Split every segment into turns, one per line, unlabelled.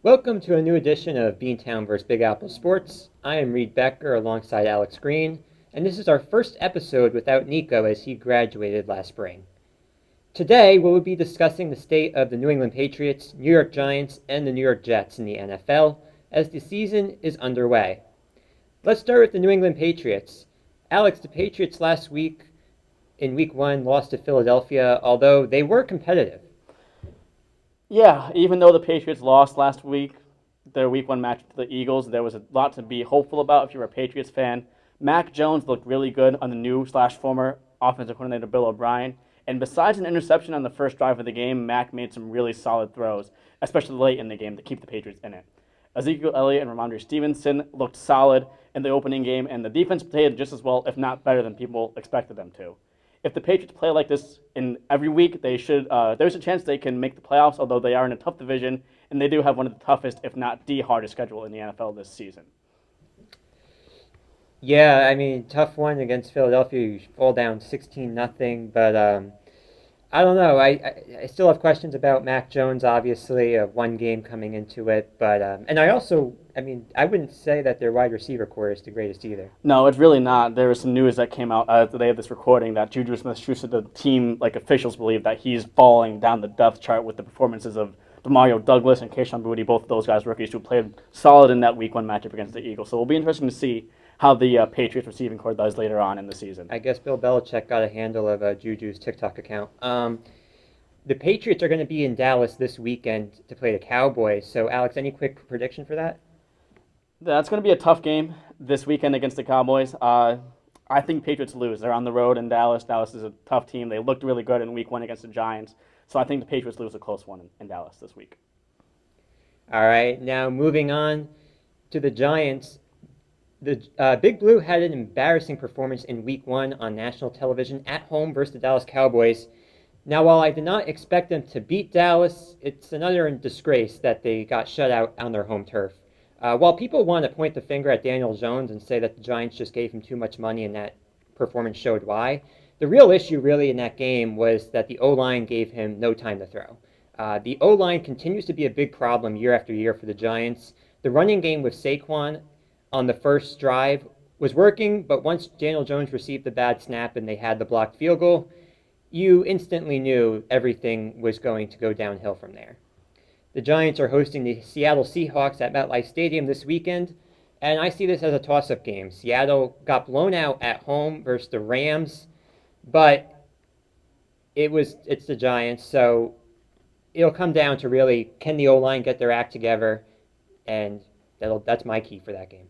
Welcome to a new edition of Beantown vs. Big Apple Sports. I am Reed Becker alongside Alex Green, and this is our first episode without Nico as he graduated last spring. Today, we will be discussing the state of the New England Patriots, New York Giants, and the New York Jets in the NFL as the season is underway. Let's start with the New England Patriots. Alex, the Patriots last week in Week 1 lost to Philadelphia, although they were competitive.
Yeah, even though the Patriots lost last week, their Week 1 match to the Eagles, there was a lot to be hopeful about if you're a Patriots fan. Mac Jones looked really good on the new/former offensive coordinator Bill O'Brien. And besides an interception on the first drive of the game, Mac made some really solid throws, especially late in the game, to keep the Patriots in it. Ezekiel Elliott and Ramondre Stevenson looked solid in the opening game, and the defense played just as well, if not better, than people expected them to. If the Patriots play like this in every week, they should. There's a chance they can make the playoffs, although they are in a tough division, and they do have one of the toughest, if not the hardest, schedule in the NFL this season.
Yeah, I mean, tough one against Philadelphia. You fall down 16-0, but I don't know. I still have questions about Mac Jones, obviously, of one game coming into it. But and I wouldn't say that their wide receiver core is the greatest either.
No, it's really not. There was some news that came out the day of this recording that Juju Smith-Schuster, the team officials believe that he's falling down the depth chart with the performances of Demario Douglas and Kayshon Boutte, both of those guys rookies who played solid in that Week 1 matchup against the Eagles. So it'll be interesting to see how the Patriots receiving core does later on in the season.
I guess Bill Belichick got a handle of Juju's TikTok account. The Patriots are going to be in Dallas this weekend to play the Cowboys. So, Alex, any quick prediction for that?
That's going to be a tough game this weekend against the Cowboys. I think Patriots lose. They're on the road in Dallas. Dallas is a tough team. They looked really good in Week 1 against the Giants. So I think the Patriots lose a close one in Dallas this week.
All right, now moving on to the Giants. The Big Blue had an embarrassing performance in Week 1 on national television at home versus the Dallas Cowboys. Now, while I did not expect them to beat Dallas, it's another disgrace that they got shut out on their home turf. While people want to point the finger at Daniel Jones and say that the Giants just gave him too much money and that performance showed why, the real issue really in that game was that the O-line gave him no time to throw. The O-line continues to be a big problem year after year for the Giants. The running game with Saquon on the first drive was working, but once Daniel Jones received the bad snap and they had the blocked field goal, you instantly knew everything was going to go downhill from there. The Giants are hosting the Seattle Seahawks at MetLife Stadium this weekend, and I see this as a toss-up game. Seattle got blown out at home versus the Rams, but it's the Giants, so it'll come down to really, can the O-line get their act together, and that's my key for that game.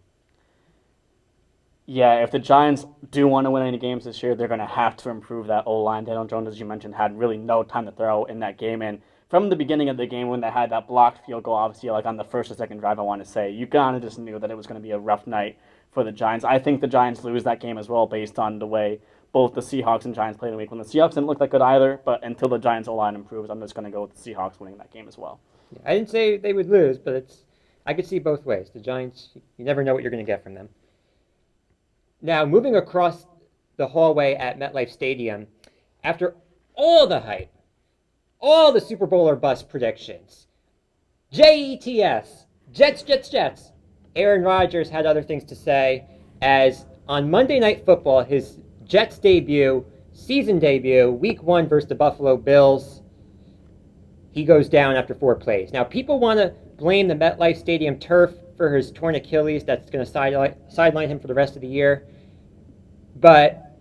Yeah, if the Giants do want to win any games this year, they're going to have to improve that O-line. Daniel Jones, as you mentioned, had really no time to throw in that game. And from the beginning of the game, when they had that blocked field goal, obviously, on the first or second drive, I want to say, you kind of just knew that it was going to be a rough night for the Giants. I think the Giants lose that game as well based on the way both the Seahawks and Giants played in Week 1. The Seahawks didn't look that good either, but until the Giants O-line improves, I'm just going to go with the Seahawks winning that game as well.
Yeah, I didn't say they would lose, but I could see both ways. The Giants, you never know what you're going to get from them. Now, moving across the hallway at MetLife Stadium, after all the hype, all the Super Bowl or bust predictions, JETS, Jets, Aaron Rodgers had other things to say as on Monday Night Football, his Jets debut, season debut, Week 1 versus the Buffalo Bills, he goes down after 4 plays. Now, people want to blame the MetLife Stadium turf for his torn Achilles that's going to sideline him for the rest of the year. But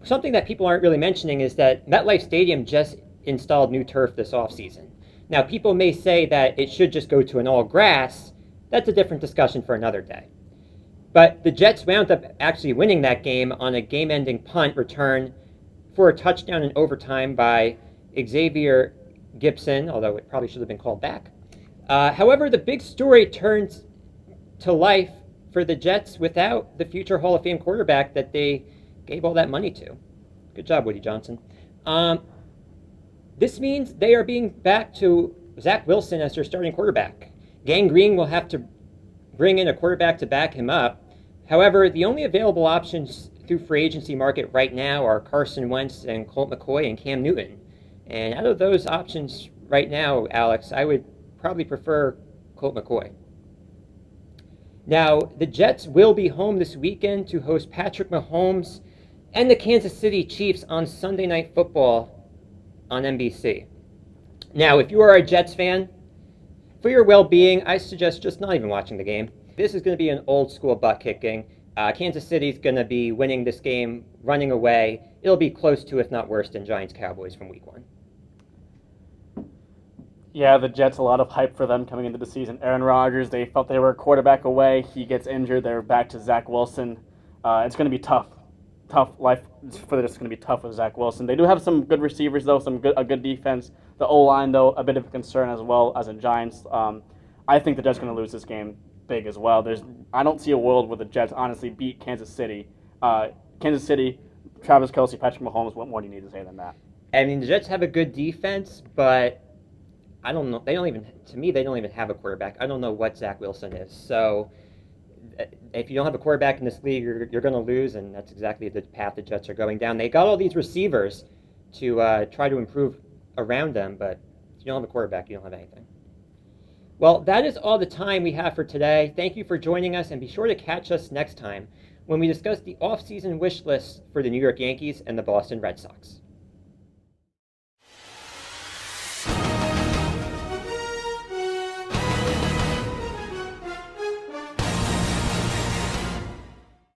something that people aren't really mentioning is that MetLife Stadium just installed new turf this offseason. Now, people may say that it should just go to an all-grass. That's a different discussion for another day. But the Jets wound up actually winning that game on a game-ending punt return for a touchdown in overtime by Xavier Gibson, although it probably should have been called back. However, the big story turns to life for the Jets without the future Hall of Fame quarterback that they gave all that money to. Good job, Woody Johnson. This means they are being back to Zach Wilson as their starting quarterback. Gang Green will have to bring in a quarterback to back him up. However, the only available options through free agency market right now are Carson Wentz and Colt McCoy and Cam Newton. And out of those options right now, Alex, I would probably prefer Colt McCoy. Now, the Jets will be home this weekend to host Patrick Mahomes and the Kansas City Chiefs on Sunday Night Football on NBC. Now, if you are a Jets fan, for your well-being, I suggest just not even watching the game. This is going to be an old-school butt-kicking. Kansas City's going to be winning this game, running away. It'll be close to, if not worse, than Giants-Cowboys from Week 1.
Yeah, the Jets, a lot of hype for them coming into the season. Aaron Rodgers, they felt they were a quarterback away. He gets injured. They're back to Zach Wilson. It's going to be tough. Life for them is going to be tough with Zach Wilson. They do have some good receivers, though, a good defense. The O-line, though, a bit of a concern as well as a Giants. I think the Jets are going to lose this game big as well. I don't see a world where the Jets honestly beat Kansas City. Kansas City, Travis Kelce, Patrick Mahomes, what more do you need to say than that?
I mean, the Jets have a good defense, but I don't know. They don't even have a quarterback. I don't know what Zach Wilson is. So if you don't have a quarterback in this league, you're going to lose, and that's exactly the path the Jets are going down. They got all these receivers to try to improve around them, but if you don't have a quarterback, you don't have anything. Well, that is all the time we have for today. Thank you for joining us, and be sure to catch us next time when we discuss the off-season wish list for the New York Yankees and the Boston Red Sox.